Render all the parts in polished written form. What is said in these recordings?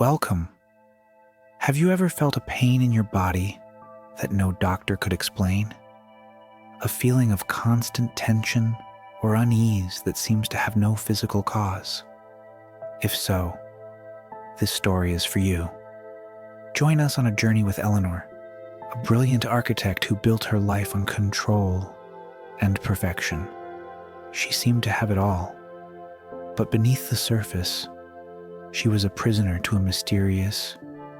Welcome. Have you ever felt a pain in your body that no doctor could explain? A feeling of constant tension or unease that seems to have no physical cause? If so, this story is for you. Join us on a journey with Eleanor, a brilliant architect who built her life on control and perfection. She seemed to have it all, but beneath the surface, she was a prisoner to a mysterious,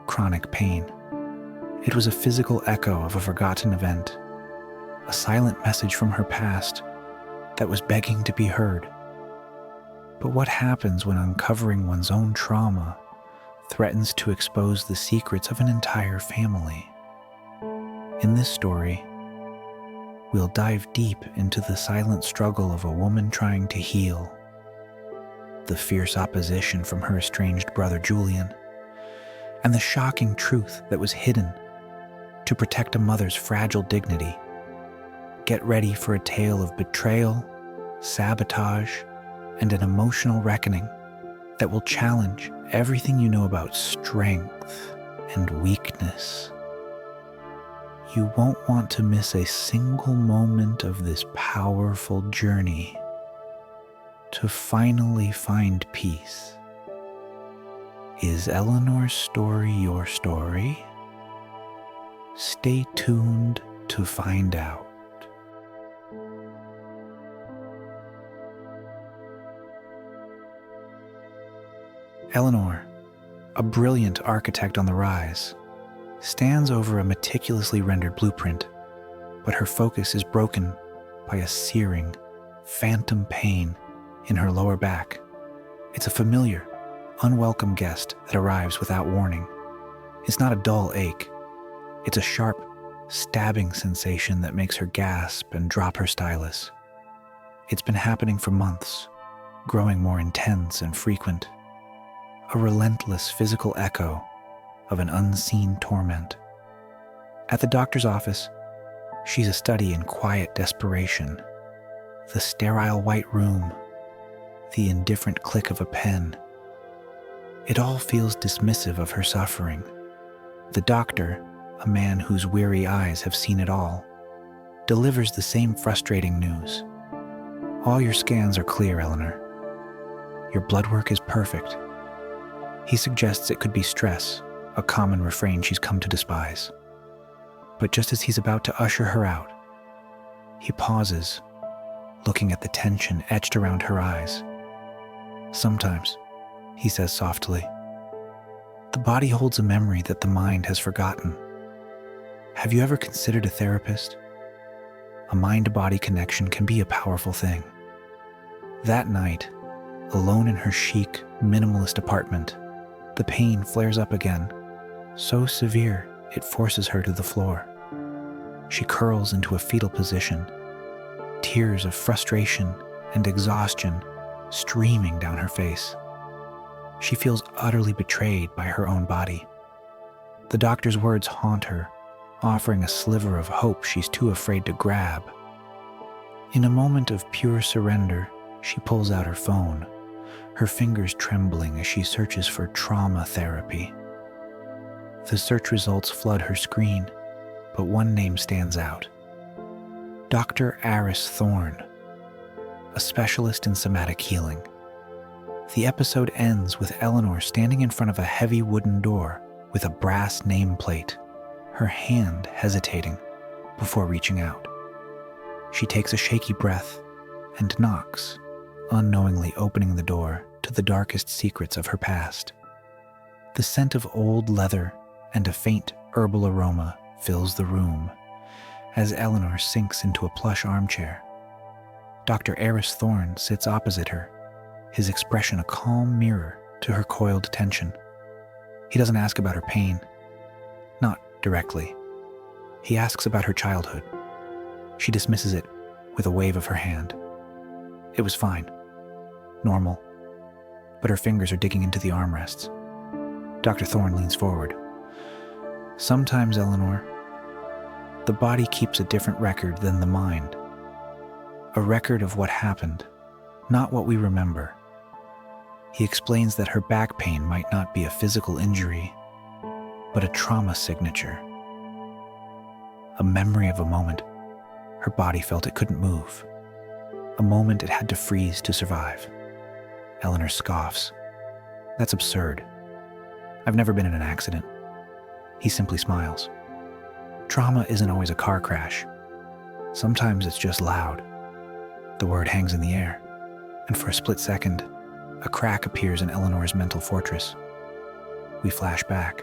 chronic pain. It was a physical echo of a forgotten event, a silent message from her past that was begging to be heard. But what happens when uncovering one's own trauma threatens to expose the secrets of an entire family? In this story, we'll dive deep into the silent struggle of a woman trying to heal, the fierce opposition from her estranged brother Julian, and the shocking truth that was hidden to protect a mother's fragile dignity. Get ready for a tale of betrayal, sabotage, and an emotional reckoning that will challenge everything you know about strength and weakness. You won't want to miss a single moment of this powerful journey to finally find peace. Is Eleanor's story your story? Stay tuned to find out. Eleanor, a brilliant architect on the rise, stands over a meticulously rendered blueprint, but her focus is broken by a searing, phantom pain in her lower back. It's a familiar, unwelcome guest that arrives without warning. It's not a dull ache. It's a sharp, stabbing sensation that makes her gasp and drop her stylus. It's been happening for months, growing more intense and frequent. A relentless physical echo of an unseen torment. At the doctor's office, she's a study in quiet desperation. The sterile white room, the indifferent click of a pen. It all feels dismissive of her suffering. The doctor, a man whose weary eyes have seen it all, delivers the same frustrating news. All your scans are clear, Eleanor. Your blood work is perfect. He suggests it could be stress, a common refrain she's come to despise. But just as he's about to usher her out, he pauses, looking at the tension etched around her eyes. Sometimes, he says softly, the body holds a memory that the mind has forgotten. Have you ever considered a therapist? A mind-body connection can be a powerful thing. That night, alone in her chic, minimalist apartment, the pain flares up again, so severe it forces her to the floor. She curls into a fetal position, tears of frustration and exhaustion streaming down her face. She feels utterly betrayed by her own body. The doctor's words haunt her, offering a sliver of hope she's too afraid to grab. In a moment of pure surrender, she pulls out her phone, her fingers trembling as she searches for trauma therapy. The search results flood her screen, but one name stands out. Dr. Aris Thorne, a specialist in somatic healing. The episode ends with Eleanor standing in front of a heavy wooden door with a brass nameplate, her hand hesitating before reaching out. She takes a shaky breath and knocks, unknowingly opening the door to the darkest secrets of her past. The scent of old leather and a faint herbal aroma fills the room as Eleanor sinks into a plush armchair. Dr. Aris Thorne sits opposite her, his expression a calm mirror to her coiled tension. He doesn't ask about her pain. Not directly. He asks about her childhood. She dismisses it with a wave of her hand. It was fine. Normal. But her fingers are digging into the armrests. Dr. Thorne leans forward. Sometimes, Eleanor, the body keeps a different record than the mind. A record of what happened, not what we remember. He explains that her back pain might not be a physical injury, but a trauma signature. A memory of a moment her body felt it couldn't move. A moment it had to freeze to survive. Eleanor scoffs. That's absurd. I've never been in an accident. He simply smiles. Trauma isn't always a car crash. Sometimes it's just loud. The word hangs in the air, and for a split second, a crack appears in Eleanor's mental fortress. We flash back.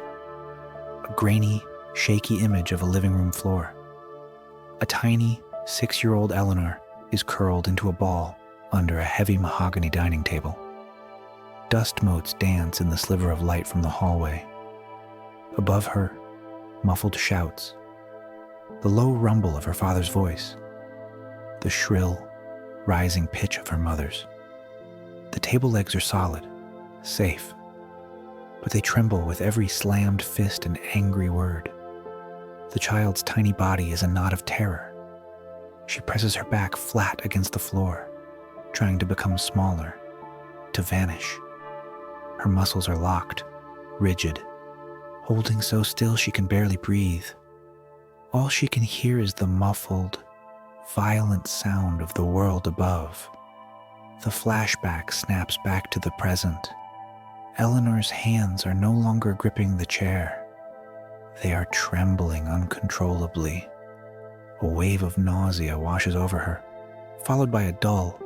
A grainy, shaky image of a living room floor. A tiny, 6-year-old Eleanor is curled into a ball under a heavy mahogany dining table. Dust motes dance in the sliver of light from the hallway. Above her, muffled shouts. The low rumble of her father's voice. The shrill, rising pitch of her mother's. The table legs are solid, safe, but they tremble with every slammed fist and angry word. The child's tiny body is a knot of terror. She presses her back flat against the floor, trying to become smaller, to vanish. Her muscles are locked, rigid, holding so still she can barely breathe. All she can hear is the muffled, violent sound of the world above. The flashback snaps back to the present. Eleanor's hands are no longer gripping the chair. They are trembling uncontrollably. A wave of nausea washes over her, followed by a dull,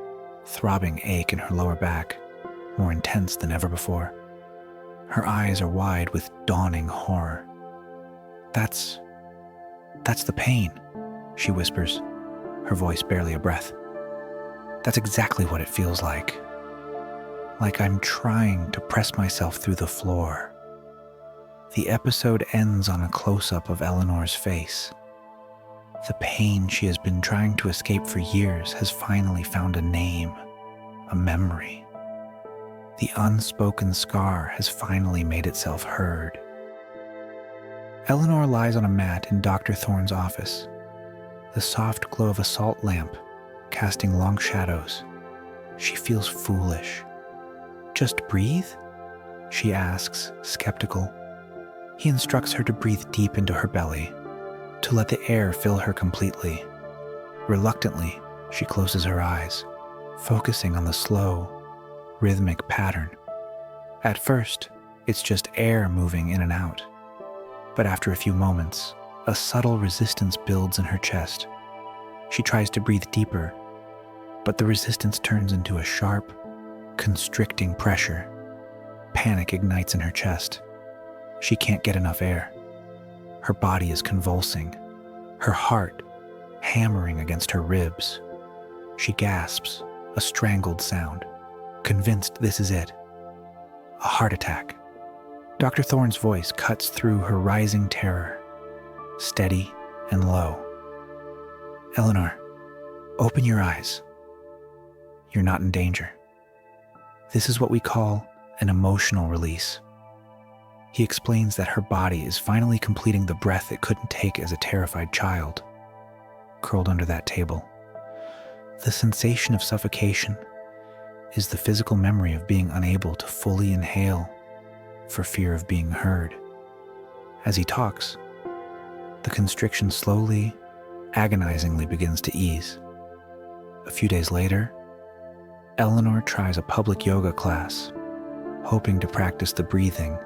throbbing ache in her lower back, more intense than ever before. Her eyes are wide with dawning horror. That's the pain, she whispers, her voice barely a breath. That's exactly what it feels like. Like I'm trying to press myself through the floor. The episode ends on a close-up of Eleanor's face. The pain she has been trying to escape for years has finally found a name, a memory. The unspoken scar has finally made itself heard. Eleanor lies on a mat in Dr. Thorne's office, the soft glow of a salt lamp casting long shadows. She feels foolish. Just breathe? She asks, skeptical. He instructs her to breathe deep into her belly, to let the air fill her completely. Reluctantly, she closes her eyes, focusing on the slow, rhythmic pattern. At first, it's just air moving in and out. But after a few moments, a subtle resistance builds in her chest. She tries to breathe deeper, but the resistance turns into a sharp, constricting pressure. Panic ignites in her chest. She can't get enough air. Her body is convulsing, her heart hammering against her ribs. She gasps, a strangled sound, convinced this is it. A heart attack. Dr. Thorne's voice cuts through her rising terror, steady and low. Eleanor, open your eyes. You're not in danger. This is what we call an emotional release. He explains that her body is finally completing the breath it couldn't take as a terrified child, curled under that table. The sensation of suffocation is the physical memory of being unable to fully inhale for fear of being heard. As he talks, the constriction slowly, agonizingly begins to ease. A few days later, Eleanor tries a public yoga class, hoping to practice the breathing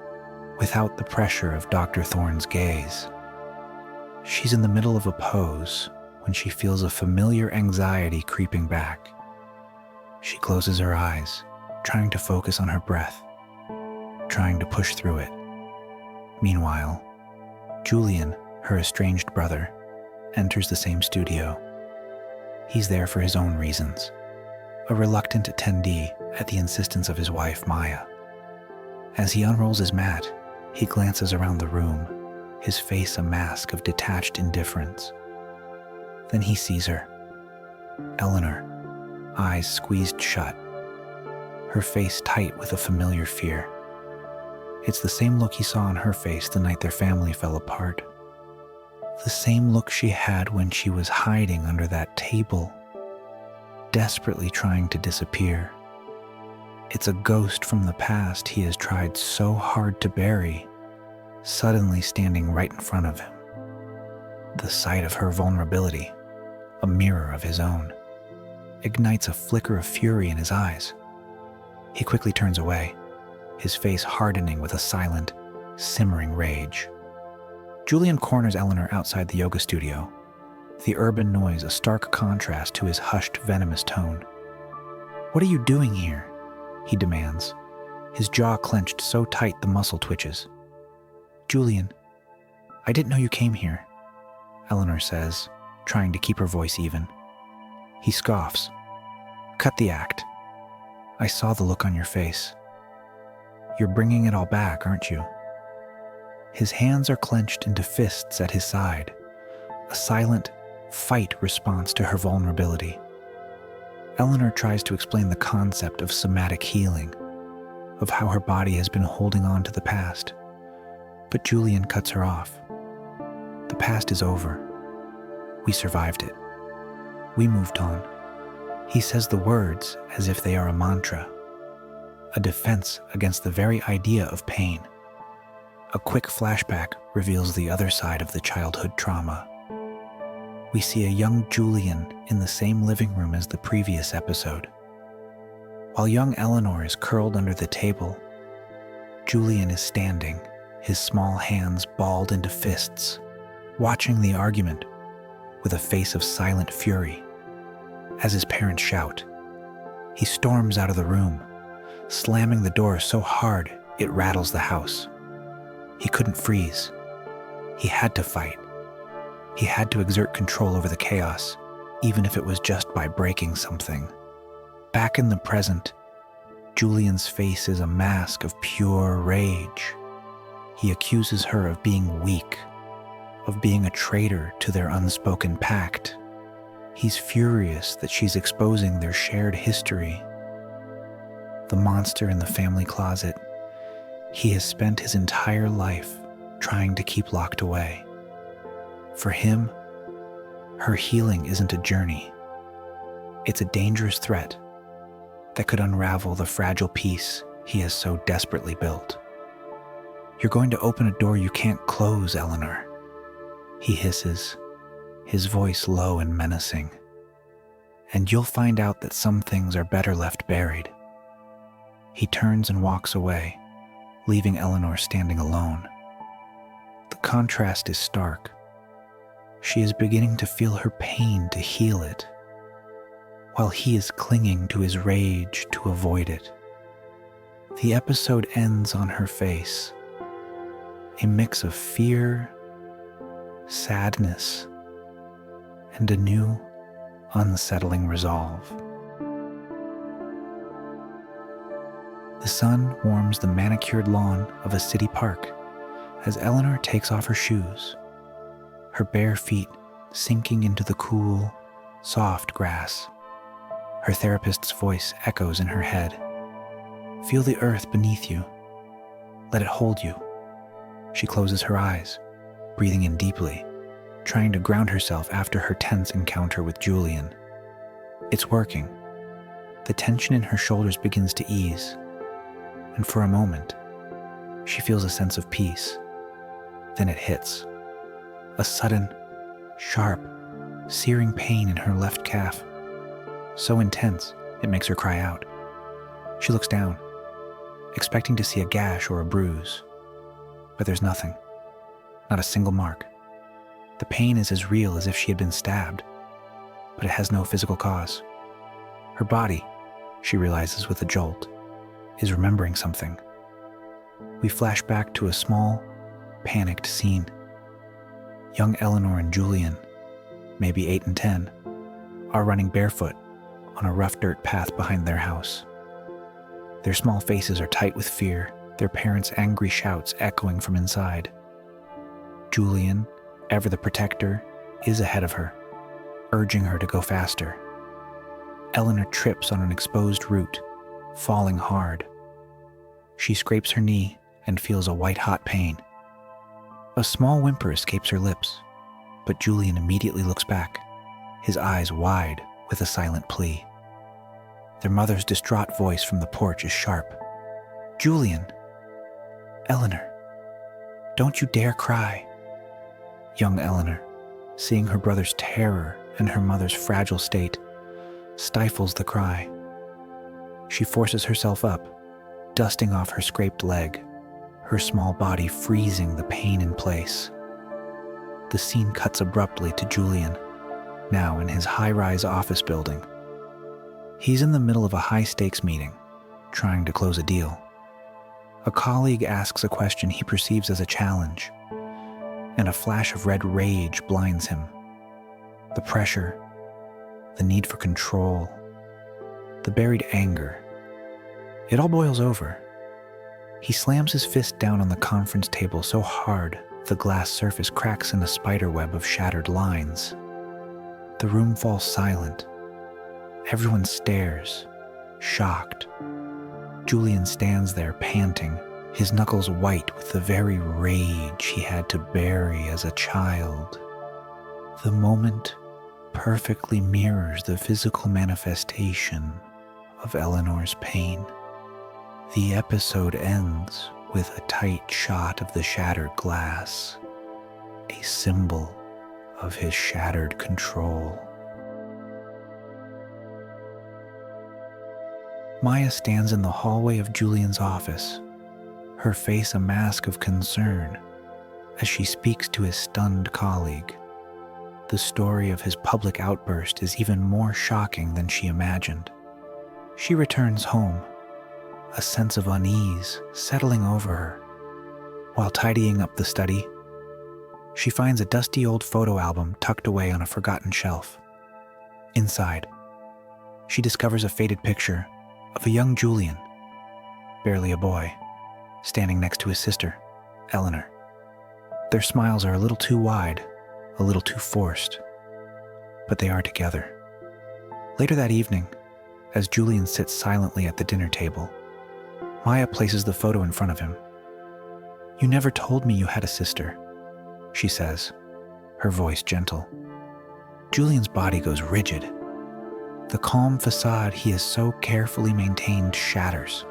without the pressure of Dr. Thorne's gaze. She's in the middle of a pose when she feels a familiar anxiety creeping back. She closes her eyes, trying to focus on her breath, trying to push through it. Meanwhile, Julian, her estranged brother, enters the same studio. He's there for his own reasons, a reluctant attendee at the insistence of his wife, Maya. As he unrolls his mat, he glances around the room, his face a mask of detached indifference. Then he sees her. Eleanor, eyes squeezed shut, her face tight with a familiar fear. It's the same look he saw on her face the night their family fell apart. The same look she had when she was hiding under that table, desperately trying to disappear. It's a ghost from the past he has tried so hard to bury, suddenly standing right in front of him. The sight of her vulnerability, a mirror of his own, ignites a flicker of fury in his eyes. He quickly turns away, his face hardening with a silent, simmering rage. Julian corners Eleanor outside the yoga studio, the urban noise a stark contrast to his hushed, venomous tone. "What are you doing here?" he demands, his jaw clenched so tight the muscle twitches. "Julian, I didn't know you came here," Eleanor says, trying to keep her voice even. He scoffs. "Cut the act. I saw the look on your face. You're bringing it all back, aren't you?" His hands are clenched into fists at his side, a silent fight response to her vulnerability. Eleanor tries to explain the concept of somatic healing, of how her body has been holding on to the past, but Julian cuts her off. "The past is over. We survived it. We moved on." He says the words as if they are a mantra, a defense against the very idea of pain. A quick flashback reveals the other side of the childhood trauma. We see a young Julian in the same living room as the previous episode. While young Eleanor is curled under the table, Julian is standing, his small hands balled into fists, watching the argument with a face of silent fury. As his parents shout, he storms out of the room, slamming the door so hard it rattles the house. He couldn't freeze. He had to fight. He had to exert control over the chaos, even if it was just by breaking something. Back in the present, Julian's face is a mask of pure rage. He accuses her of being weak, of being a traitor to their unspoken pact. He's furious that she's exposing their shared history. The monster in the family closet, he has spent his entire life trying to keep locked away. For him, her healing isn't a journey. It's a dangerous threat that could unravel the fragile peace he has so desperately built. "You're going to open a door you can't close, Eleanor," he hisses, his voice low and menacing. "And you'll find out that some things are better left buried." He turns and walks away, leaving Eleanor standing alone. The contrast is stark. She is beginning to feel her pain to heal it, while he is clinging to his rage to avoid it. The episode ends on her face, a mix of fear, sadness, and a new, unsettling resolve. The sun warms the manicured lawn of a city park as Eleanor takes off her shoes, her bare feet sinking into the cool, soft grass. Her therapist's voice echoes in her head. "Feel the earth beneath you. Let it hold you." She closes her eyes, breathing in deeply, trying to ground herself after her tense encounter with Julian. It's working. The tension in her shoulders begins to ease, and for a moment, she feels a sense of peace. Then it hits. A sudden, sharp, searing pain in her left calf. So intense, it makes her cry out. She looks down, expecting to see a gash or a bruise. But there's nothing. Not a single mark. The pain is as real as if she had been stabbed, but it has no physical cause. Her body, she realizes with a jolt, is remembering something. We flash back to a small, panicked scene. Young Eleanor and Julian, maybe 8 and 10, are running barefoot on a rough dirt path behind their house. Their small faces are tight with fear, their parents' angry shouts echoing from inside. Julian, ever the protector, is ahead of her, urging her to go faster. Eleanor trips on an exposed root, falling hard. She scrapes her knee and feels a white-hot pain. A small whimper escapes her lips, but Julian immediately looks back, his eyes wide with a silent plea. Their mother's distraught voice from the porch is sharp. "Julian! Eleanor! Don't you dare cry!" Young Eleanor, seeing her brother's terror and her mother's fragile state, stifles the cry. She forces herself up, dusting off her scraped leg, her small body freezing the pain in place. The scene cuts abruptly to Julian, now in his high-rise office building. He's in the middle of a high-stakes meeting, trying to close a deal. A colleague asks a question he perceives as a challenge, and a flash of red rage blinds him. The pressure, the need for control, the buried anger, it all boils over. He slams his fist down on the conference table so hard the glass surface cracks in a spiderweb of shattered lines. The room falls silent. Everyone stares, shocked. Julian stands there panting, his knuckles white with the very rage he had to bury as a child. The moment perfectly mirrors the physical manifestation of Eleanor's pain. The episode ends with a tight shot of the shattered glass, a symbol of his shattered control. Maya stands in the hallway of Julian's office, her face a mask of concern, as she speaks to his stunned colleague. The story of his public outburst is even more shocking than she imagined. She returns home, a sense of unease settling over her. While tidying up the study, she finds a dusty old photo album tucked away on a forgotten shelf. Inside, she discovers a faded picture of a young Julian, barely a boy, standing next to his sister, Eleanor. Their smiles are a little too wide, a little too forced, but they are together. Later that evening, as Julian sits silently at the dinner table, Maya places the photo in front of him. "You never told me you had a sister," she says, her voice gentle. Julian's body goes rigid. The calm facade he has so carefully maintained shatters.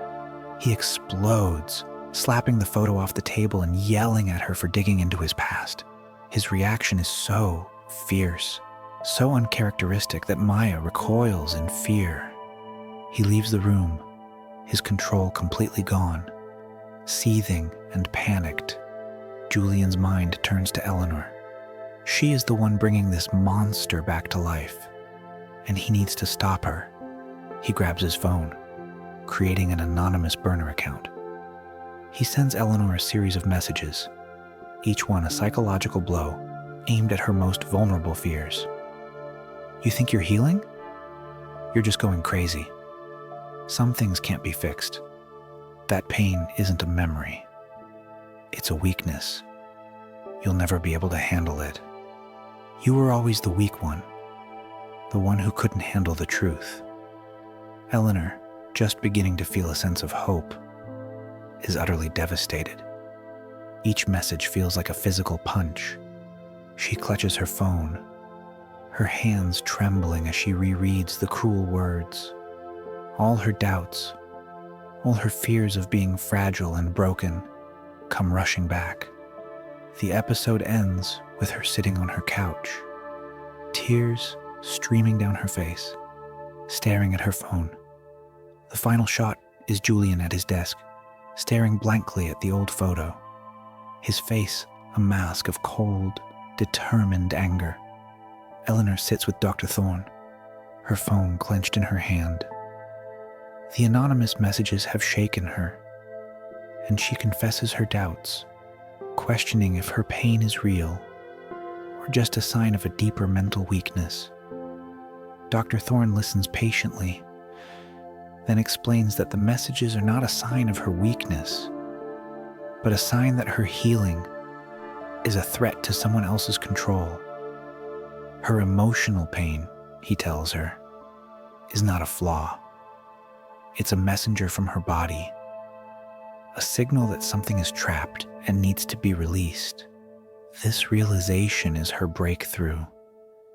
He explodes, slapping the photo off the table and yelling at her for digging into his past. His reaction is so fierce, so uncharacteristic that Maya recoils in fear. He leaves the room, his control completely gone. Seething and panicked, Julian's mind turns to Eleanor. She is the one bringing this monster back to life, and he needs to stop her. He grabs his phone, creating an anonymous burner account. He sends Eleanor a series of messages, each one a psychological blow aimed at her most vulnerable fears. "You think you're healing? You're just going crazy. Some things can't be fixed. That pain isn't a memory. It's a weakness. You'll never be able to handle it. You were always the weak one, the one who couldn't handle the truth." Eleanor, just beginning to feel a sense of hope, is utterly devastated. Each message feels like a physical punch. She clutches her phone, her hands trembling as she rereads the cruel words. All her doubts, all her fears of being fragile and broken, come rushing back. The episode ends with her sitting on her couch, tears streaming down her face, staring at her phone. The final shot is Julian at his desk, staring blankly at the old photo, his face a mask of cold, determined anger. Eleanor sits with Dr. Thorne, her phone clenched in her hand. The anonymous messages have shaken her, and she confesses her doubts, questioning if her pain is real or just a sign of a deeper mental weakness. Dr. Thorne listens patiently, then explains that the messages are not a sign of her weakness, but a sign that her healing is a threat to someone else's control. Her emotional pain, he tells her, is not a flaw. It's a messenger from her body, a signal that something is trapped and needs to be released. This realization is her breakthrough.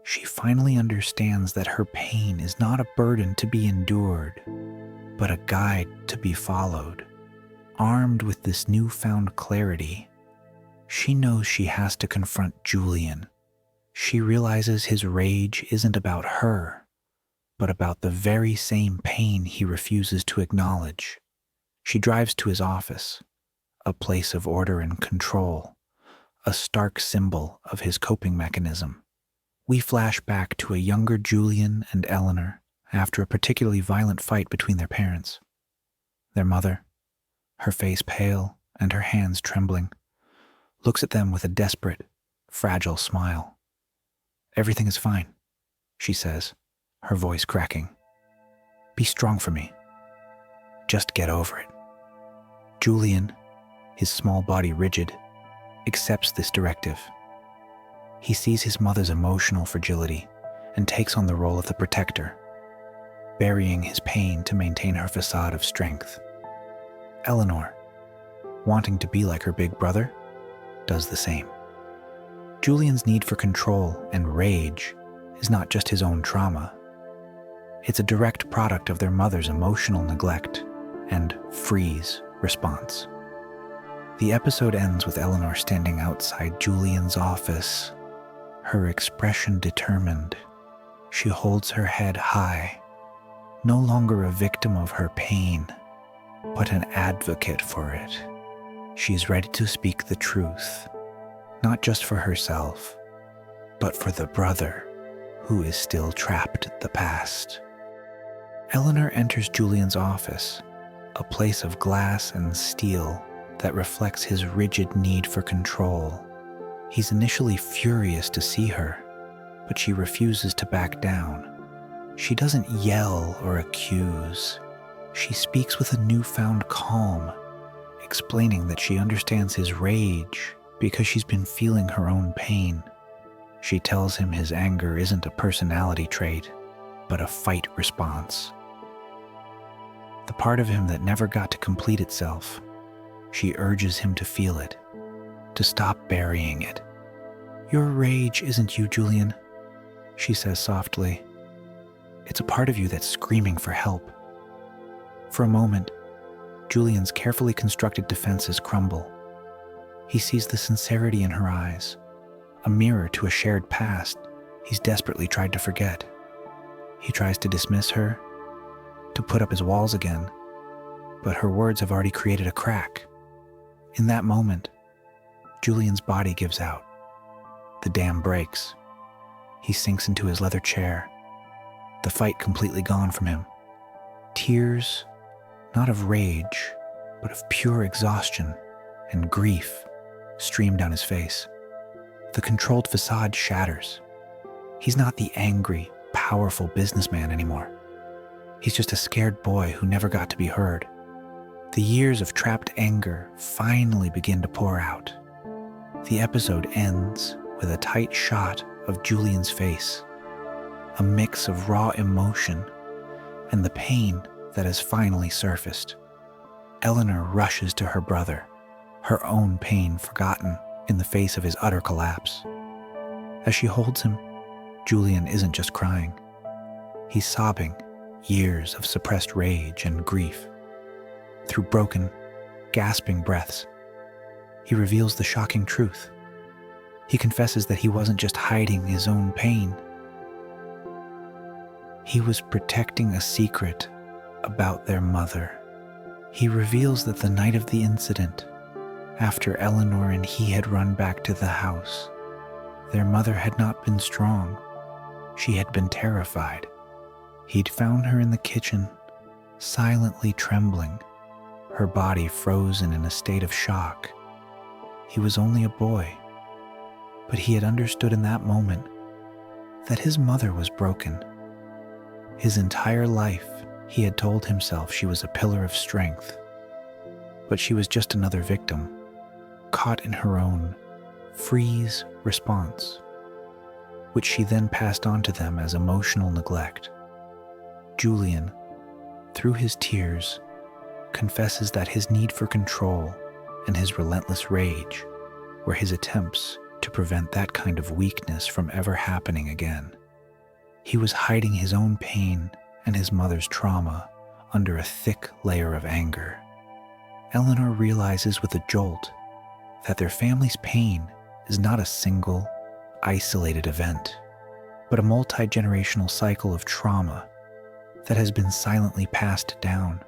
She finally understands that her pain is not a burden to be endured, but a guide to be followed. Armed with this newfound clarity, she knows she has to confront Julian. She realizes his rage isn't about her, but about the very same pain he refuses to acknowledge. She drives to his office, a place of order and control, a stark symbol of his coping mechanism. We flash back to a younger Julian and Eleanor after a particularly violent fight between their parents. Their mother, her face pale and her hands trembling, looks at them with a desperate, fragile smile. "Everything is fine," she says, her voice cracking. "Be strong for me. Just get over it." Julian, his small body rigid, accepts this directive. He sees his mother's emotional fragility and takes on the role of the protector, burying his pain to maintain her facade of strength. Eleanor, wanting to be like her big brother, does the same. Julian's need for control and rage is not just his own trauma. It's a direct product of their mother's emotional neglect and freeze response. The episode ends with Eleanor standing outside Julian's office, her expression determined. She holds her head high, no longer a victim of her pain, but an advocate for it. She's ready to speak the truth, not just for herself, but for the brother who is still trapped in the past. Eleanor enters Julian's office, a place of glass and steel that reflects his rigid need for control. He's initially furious to see her, but she refuses to back down. She doesn't yell or accuse. She speaks with a newfound calm, explaining that she understands his rage because she's been feeling her own pain. She tells him his anger isn't a personality trait, but a fight response. The part of him that never got to complete itself. She urges him to feel it, to stop burying it. "Your rage isn't you, Julian," she says softly. "It's a part of you that's screaming for help." For a moment, Julian's carefully constructed defenses crumble. He sees the sincerity in her eyes, a mirror to a shared past he's desperately tried to forget. He tries to dismiss her, to put up his walls again, but her words have already created a crack. In that moment, Julian's body gives out. The dam breaks. He sinks into his leather chair, the fight completely gone from him. Tears, not of rage, but of pure exhaustion and grief, stream down his face. The controlled facade shatters. He's not the angry, powerful businessman anymore. He's just a scared boy who never got to be heard. The years of trapped anger finally begin to pour out. The episode ends with a tight shot of Julian's face, a mix of raw emotion and the pain that has finally surfaced. Eleanor rushes to her brother, her own pain forgotten in the face of his utter collapse. As she holds him, Julian isn't just crying. He's sobbing years of suppressed rage and grief. Through broken, gasping breaths, he reveals the shocking truth. He confesses that he wasn't just hiding his own pain. He was protecting a secret about their mother. He reveals that the night of the incident, after Eleanor and he had run back to the house, their mother had not been strong. She had been terrified. He'd found her in the kitchen, silently trembling, her body frozen in a state of shock. He was only a boy, but he had understood in that moment that his mother was broken. His entire life, he had told himself she was a pillar of strength, but she was just another victim, caught in her own freeze response, which she then passed on to them as emotional neglect. Julian, through his tears, confesses that his need for control and his relentless rage were his attempts to prevent that kind of weakness from ever happening again. He was hiding his own pain and his mother's trauma under a thick layer of anger. Eleanor realizes with a jolt that their family's pain is not a single, isolated event, but a multi-generational cycle of trauma that has been silently passed down.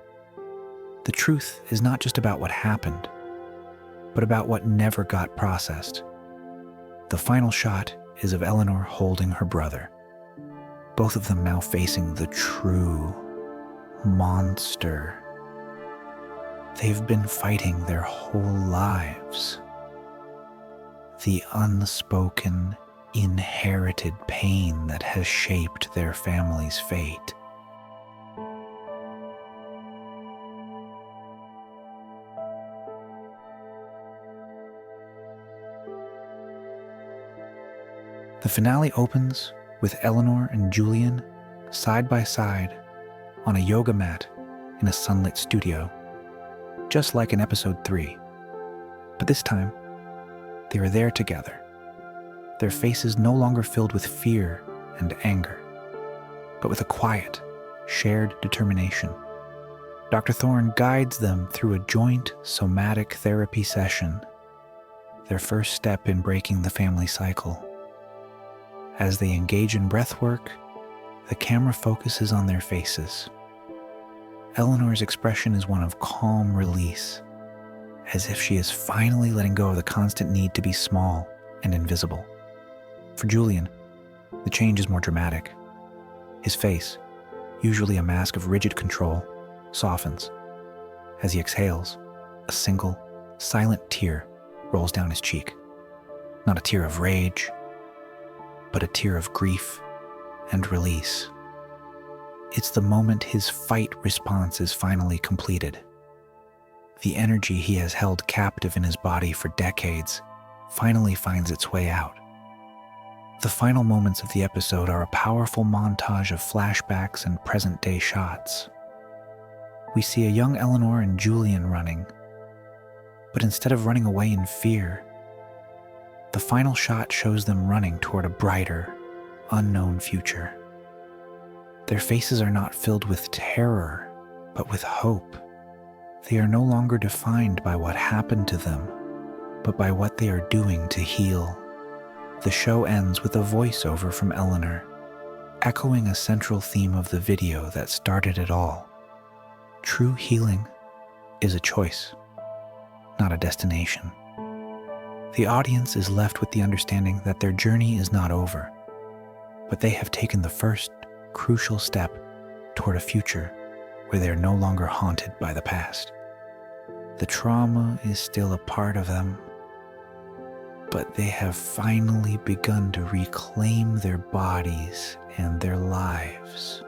The truth is not just about what happened, but about what never got processed. The final shot is of Eleanor holding her brother, both of them now facing the true monster they've been fighting their whole lives. The unspoken, inherited pain that has shaped their family's fate. The finale opens with Eleanor and Julian side by side on a yoga mat in a sunlit studio, just like in episode 3. But this time, they are there together, their faces no longer filled with fear and anger, but with a quiet, shared determination. Dr. Thorne guides them through a joint somatic therapy session, their first step in breaking the family cycle. As they engage in breath work, the camera focuses on their faces. Eleanor's expression is one of calm release, as if she is finally letting go of the constant need to be small and invisible. For Julian, the change is more dramatic. His face, usually a mask of rigid control, softens. As he exhales, a single, silent tear rolls down his cheek. Not a tear of rage, but a tear of grief and release. It's the moment his fight response is finally completed. The energy he has held captive in his body for decades finally finds its way out. The final moments of the episode are a powerful montage of flashbacks and present-day shots. We see a young Eleanor and Julian running, but instead of running away in fear, the final shot shows them running toward a brighter, unknown future. Their faces are not filled with terror, but with hope. They are no longer defined by what happened to them, but by what they are doing to heal. The show ends with a voiceover from Eleanor, echoing a central theme of the video that started it all. True healing is a choice, not a destination. The audience is left with the understanding that their journey is not over, but they have taken the first crucial step toward a future where they are no longer haunted by the past. The trauma is still a part of them, but they have finally begun to reclaim their bodies and their lives.